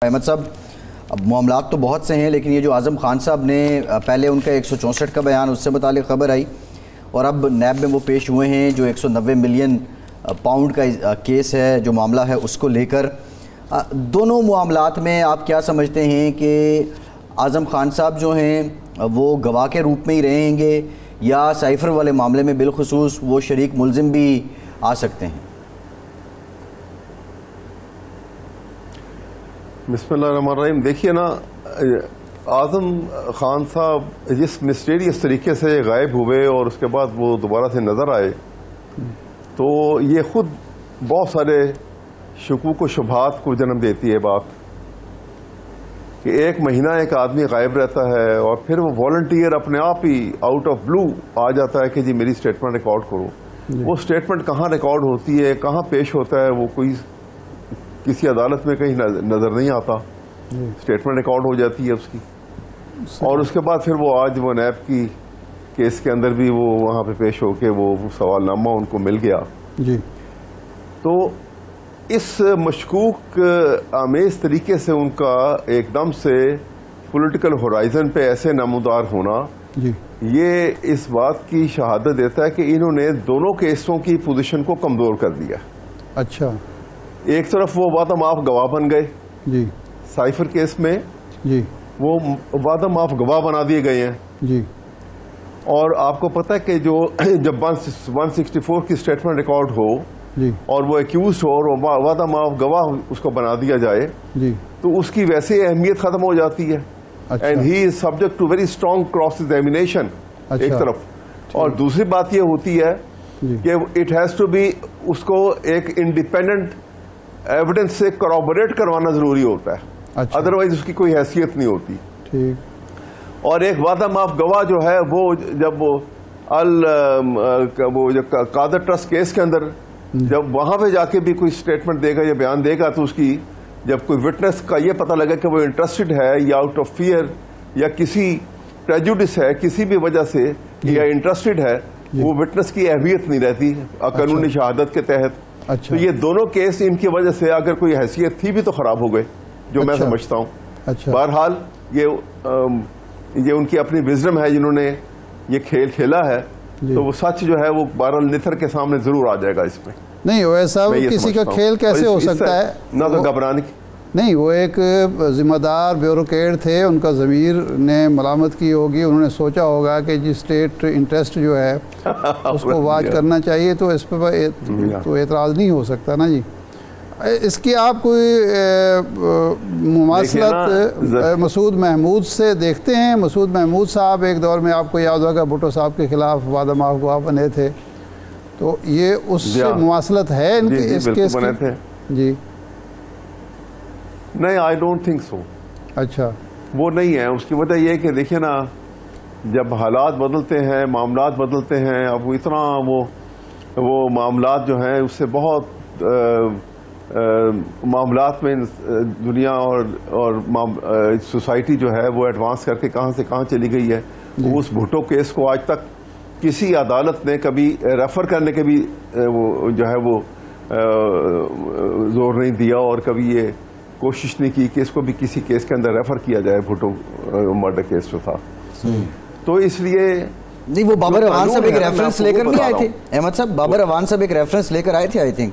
अहमद साहब, अब मामलात तो बहुत से हैं, लेकिन ये जो आज़म खान साहब ने पहले उनका 164 का बयान, उससे मुतालिक ख़बर आई और अब नैब में वो पेश हुए हैं जो 190 मिलियन पाउंड का केस है, जो मामला है उसको लेकर। दोनों मामलात में आप क्या समझते हैं कि आज़म खान साहब जो हैं वो गवाह के रूप में ही रहेंगे या साइफ़र वाले मामले में बिलखुसूस वो शरीक मुलजिम भी आ सकते हैं? बिस्मिल्लाहिर्रहमानिर्रहीम। देखिए ना, आज़म खान साहब जिस मिस्टीरियस तरीके से गायब हुए और उसके बाद वो दोबारा से नज़र आए, तो ये ख़ुद बहुत सारे शुकूक व शुबहात को जन्म देती है बात कि एक महीना एक आदमी गायब रहता है और फिर वो वॉलंटियर अपने आप ही आउट ऑफ ब्लू आ जाता है कि जी मेरी स्टेटमेंट रिकॉर्ड करो। वो स्टेटमेंट कहाँ रिकॉर्ड होती है, कहाँ पेश होता है, वो कोई किसी अदालत में कहीं नज़र नहीं आता। स्टेटमेंट रिकॉर्ड हो जाती है उसकी, और उसके बाद फिर वो आज वो नैब की केस के अंदर भी वो वहाँ पे पेश होके वो सवालनामा उनको मिल गया जी। तो इस मशकूक आमेज तरीके से उनका एकदम से पॉलिटिकल होराइजन पे ऐसे नमूदार होना जी, ये इस बात की शहादत देता है कि इन्होंने दोनों केसों की पोजीशन को कमज़ोर कर दिया। अच्छा, एक तरफ वो वादा माफ गवाह बन गए जी, साइफर केस में जी, वो वादा माफ गवाह बना दिए गए हैं जी। और आपको पता है कि जो जब 164 की स्टेटमेंट रिकॉर्ड हो जी और वो एक्यूज हो और वादा माफ गवाह उसको बना दिया जाए जी, तो उसकी वैसे अहमियत खत्म हो जाती है। And he is subject to very strong cross examination एक तरफ, और दूसरी बात ये होती है कि इट हैज टू बी उसको एक इंडिपेंडेंट एविडेंस से करॉबोरेट करवाना जरूरी होता है। अच्छा। अदरवाइज उसकी कोई हैसियत नहीं होती। ठीक। और एक वादा माफ गवाह जो है वो जब वो कादर ट्रस्ट केस के अंदर जब वहां पे जाके भी कोई स्टेटमेंट देगा या बयान देगा, तो उसकी जब कोई विटनेस का ये पता लगा कि वो इंटरेस्टेड है या आउट ऑफ फियर या किसी प्रेजुडिस है, किसी भी वजह से या इंटरेस्टेड है, वो विटनेस की अहमियत नहीं रहती कानूनी शहादत के तहत। अच्छा। तो ये दोनों केस इनकी वजह से अगर कोई हैसियत थी भी तो खराब हो गए, जो मैं समझता हूँ। अच्छा। बहरहाल ये उनकी अपनी विजडम है जिन्होंने ये खेल खेला है, तो वो सच जो है वो बहरहाल निथर के सामने जरूर आ जाएगा। इसमें नहीं वैसा किसी का खेल कैसे हो सकता है, ना तो घबराने की नहीं। वो एक जिम्मेदार ब्यूरोक्रेट थे, उनका ज़मीर ने मलामत की होगी, उन्होंने सोचा होगा कि जी स्टेट इंटरेस्ट जो है उसको वाच करना चाहिए, तो इस पर तो एतराज़ नहीं हो सकता ना जी। इसकी आप कोई मुमासलत मसूद महमूद से देखते हैं? मसूद महमूद साहब एक दौर में आपको याद होगा भुट्टो साहब के खिलाफ वादा माफ गवाह बने थे, तो ये उससे मुमासलत है इनकी इस केस की? जी नहीं, आई डोंट थिंक सो। अच्छा, वो नहीं है। उसकी वजह यह है कि देखिए ना, जब हालात बदलते हैं, मामलात बदलते हैं, अब इतना वो मामलात जो हैं उससे बहुत मामलात में दुनिया और सोसाइटी जो है वो एडवांस करके कहाँ से कहाँ चली गई है। उस भुट्टो केस को आज तक किसी अदालत ने कभी रेफर करने के भी वो जो है वो जोर नहीं दिया, और कभी ये कोशिश नहीं की कि इसको भी किसी केस के अंदर रेफर किया जाए, भुट्टो मर्डर केस जो था। तो इसलिए नहीं, वो बाबर अवान साहब एक रेफरेंस लेकर नहीं आए थे अहमद साहब? बाबर अवान साहब एक रेफरेंस लेकर आए थे आई थिंक।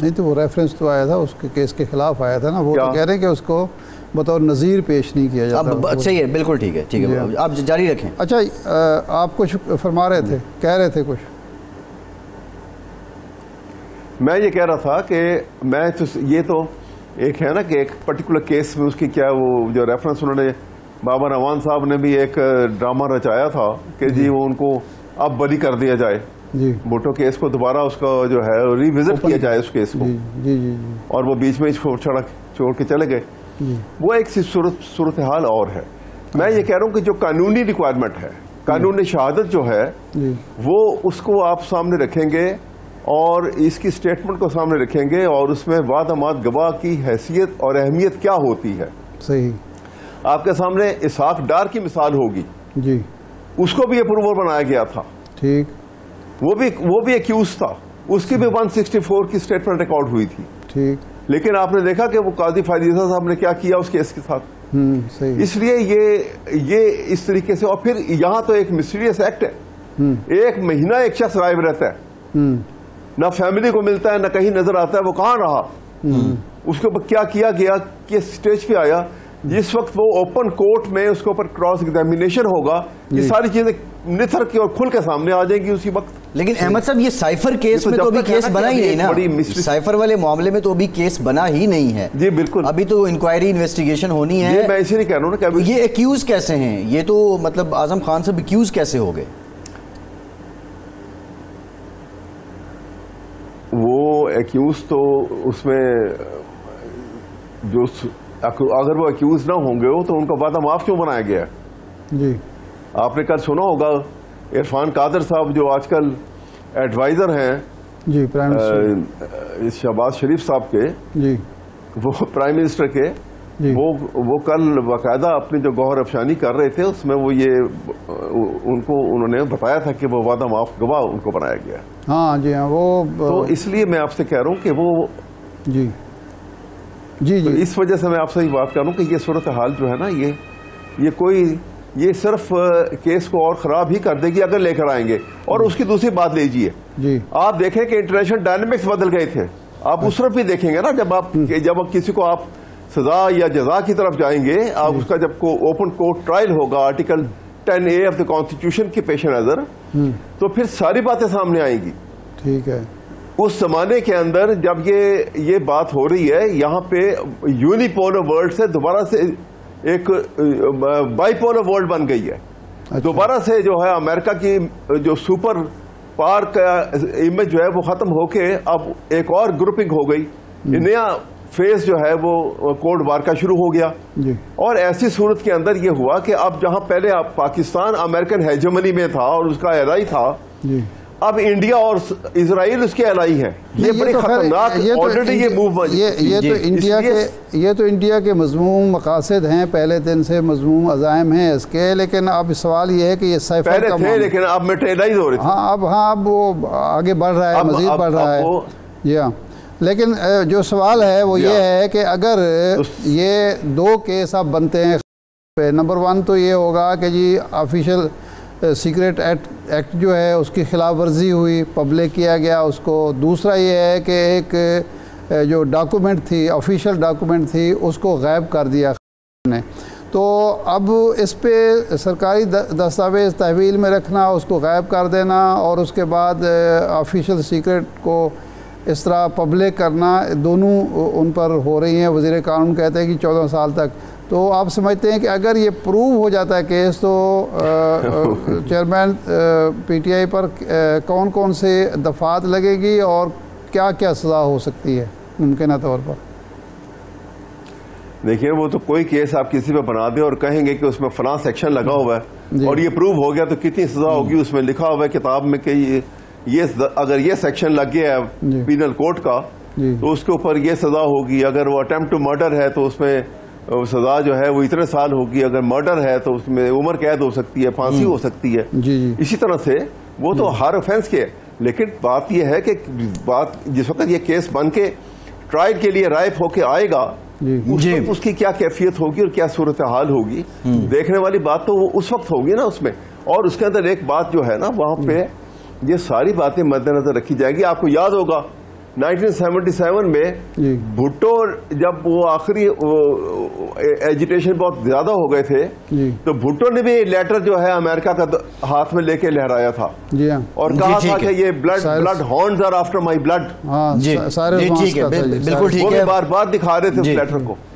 नहीं, तो वो रेफरेंस तो आया था उसके केस के खिलाफ आया था ना, वो तो कह रहे हैं कि उसको बतौर नज़ीर पेश नहीं किया जाता। सही है, बिल्कुल ठीक है, ठीक है, आप जारी रखें। अच्छा, आप कुछ फरमा रहे थे, कह रहे थे कुछ? मैं ये कह रहा था कि मैं तो ये तो एक है ना कि एक पर्टिकुलर केस में उसकी क्या वो जो रेफरेंस उन्होंने बाबर अवान साहब ने भी एक ड्रामा रचाया था कि जी वो उनको अब बरी कर दिया जाए जी, भुट्टो केस को दोबारा उसका जो है रिविजिट किया जाए उस केस को। जी, जी, जी, जी। और वो बीच में ही छोड़ के चले गए। वो एक सूरत हाल और है। मैं ये कह रहा हूँ कि जो कानूनी रिक्वायरमेंट है, कानूनी शहादत जो है, वो उसको आप सामने रखेंगे और इसकी स्टेटमेंट को सामने रखेंगे, और उसमें वादमात गवाह की हैसियत और अहमियत क्या होती है। सही। आपके सामने इसहाक डार की मिसाल होगी जी, उसको भी अप्रूवर बनाया गया था। ठीक। वो भी एक्यूज था, उसकी भी 164 की स्टेटमेंट रिकॉर्ड हुई थी। ठीक। लेकिन आपने देखा कि वो काजी फायदीसा साहब ने क्या किया उस केस के साथ। सही। इसलिए ये इस तरीके से, और फिर यहाँ तो एक मिस्टीरियस एक्ट है, 1 महीना एक शख्स गायब रहता है, ना फैमिली को मिलता है, ना कहीं नजर आता है वो कहाँ रहा, उसके ऊपर क्या किया गया, किस स्टेज पे आया। जिस वक्त वो ओपन कोर्ट में उसके ऊपर क्रॉस एग्जामिनेशन होगा, ये सारी चीजें निथर के और खुल के सामने आ जाएंगी उसी वक्त। लेकिन अहमद साहब, ये साइफर केस में तो अभी केस बना ही नहीं ना, साइफर वाले मामले में तो अभी केस बना ही नहीं है। जी बिल्कुल, अभी तो इंक्वायरी इन्वेस्टिगेशन होनी है। मैं इसे नहीं कह रहा हूँ ना कि ये एक्यूज कैसे हैं, ये तो मतलब आजम खान साहब एक्यूज कैसे हो गए? वो एक्यूज तो उसमें जो अगर वो एक्यूज ना होंगे हो तो उनका वादा माफ क्यों बनाया गया जी? आपने कल सुना होगा इरफान कादर साहब जो आजकल एडवाइजर हैं जी प्राइम मिनिस्टर शहबाज शरीफ साहब के, जी वो प्राइम मिनिस्टर के, वो कल बाकायदा अपनी जो गौहर अफशानी कर रहे थे उसमें वो ये उन्होंने बताया था कि वो वादा माफ गवाह उनको बनाया गया। हाँ जी हाँ, वो तो इसलिए मैं आपसे कह रहा हूँ कि वो जी जी तो जी इस वजह से मैं आपसे ये बात कर रहा हूँ कि ये सूरत हाल जो है ना, ये सिर्फ केस को और ख़राब ही कर देगी अगर लेकर आएंगे। और उसकी दूसरी बात लीजिए जी, आप देखें कि इंटरनेशनल डायनेमिक्स बदल गए थे। आप उस तरफ भी देखेंगे ना, जब किसी को आप सजा या जजा की तरफ जाएंगे, आप उसका जब ओपन कोर्ट ट्रायल होगा article 10A of the constitution के पेश नजर, तो फिर सारी बातें सामने आएंगी। ठीक है। उस जमाने के अंदर जब ये बात हो रही है, यहाँ पे यूनिपोलर वर्ल्ड से दोबारा से एक बाइपोलर वर्ल्ड बन गई है। अच्छा। दोबारा से जो है अमेरिका की जो सुपर पावर का इमेज जो है वो खत्म होके अब एक और ग्रुपिंग हो गई, नया फेज जो है वो कोल्ड वार का शुरू हो गया जी। और ऐसी सूरत के अंदर ये हुआ कि अब जहां पहले पाकिस्तान अमेरिकन हेजेमनी में था और उसका एलाई था जी। अब इंडिया और इजराइल उसके एलाई है। ये बड़ी खतरनाक ऑलरेडी ये मूव ये तो इंडिया के मजमूम मकासद हैं, पहले दिन से मजमूम अज़ाइम हैं इसके। लेकिन अब सवाल ये है कि ये साइफर पहले थे लेकिन अब मेटेरियलाइज हो रहे थे। हाँ अब वो आगे बढ़ रहा है, मजीद बढ़ रहा है जी हाँ। लेकिन जो सवाल है वो ये है कि अगर ये 2 केस अब बनते हैं, नंबर 1 तो ये होगा कि जी ऑफिशियल सीक्रेट एक्ट जो है उसकी खिलाफ वर्जी हुई, पब्लिक किया गया उसको। दूसरा ये है कि एक जो डॉक्यूमेंट थी, ऑफिशियल डॉक्यूमेंट थी, उसको गायब कर दिया ने। तो अब इस पे सरकारी दस्तावेज़ तहवील में रखना, उसको गायब कर देना और उसके बाद ऑफिशियल सीक्रेट को इस तरह पब्लिक करना, दोनों उन पर हो रही हैं। वज़ीर कानून कहते हैं कि 14 साल तक। तो आप समझते हैं कि अगर ये प्रूव हो जाता है केस, तो चेयरमैन PTI पर कौन कौन से दफ़ात लगेगी और क्या क्या सज़ा हो सकती है मुमकिन तौर पर? देखिए, वो तो कोई केस आप किसी पे बना दें और कहेंगे कि उसमें फलां सेक्शन लगा हुआ है और ये प्रूव हो गया तो कितनी सज़ा होगी, उसमें लिखा हुआ है किताब में कि ये अगर ये सेक्शन लग गया है पीनल कोड का तो उसके ऊपर ये सज़ा होगी। अगर वो अटेम्प्ट टू मर्डर है तो उसमें सजा जो है वो इतने साल होगी। अगर मर्डर है तो उसमें उम्र कैद हो सकती है, फांसी हो सकती है जी। इसी तरह से वो तो हर ऑफेंस के। लेकिन बात यह है कि जिस वक्त ये केस बन के ट्रायल के लिए राइप होके आएगा, उस वक्त उसकी क्या कैफियत होगी और क्या सूरत हाल होगी, देखने वाली बात तो वो उस वक्त होगी ना उसमें। और उसके अंदर एक बात जो है ना, वहां पे ये सारी बातें मद्देनजर रखी जाएगी। आपको याद होगा 1977 में भुट्टो जब वो आखिरी एजिटेशन बहुत ज्यादा हो गए थे तो भुट्टो ने भी लेटर जो है अमेरिका का हाथ में लेके लहराया था और कहा था कि ये bloodhounds are after my blood. बिल्कुल ठीक है, वो बार बार दिखा रहे थे उस लेटर को।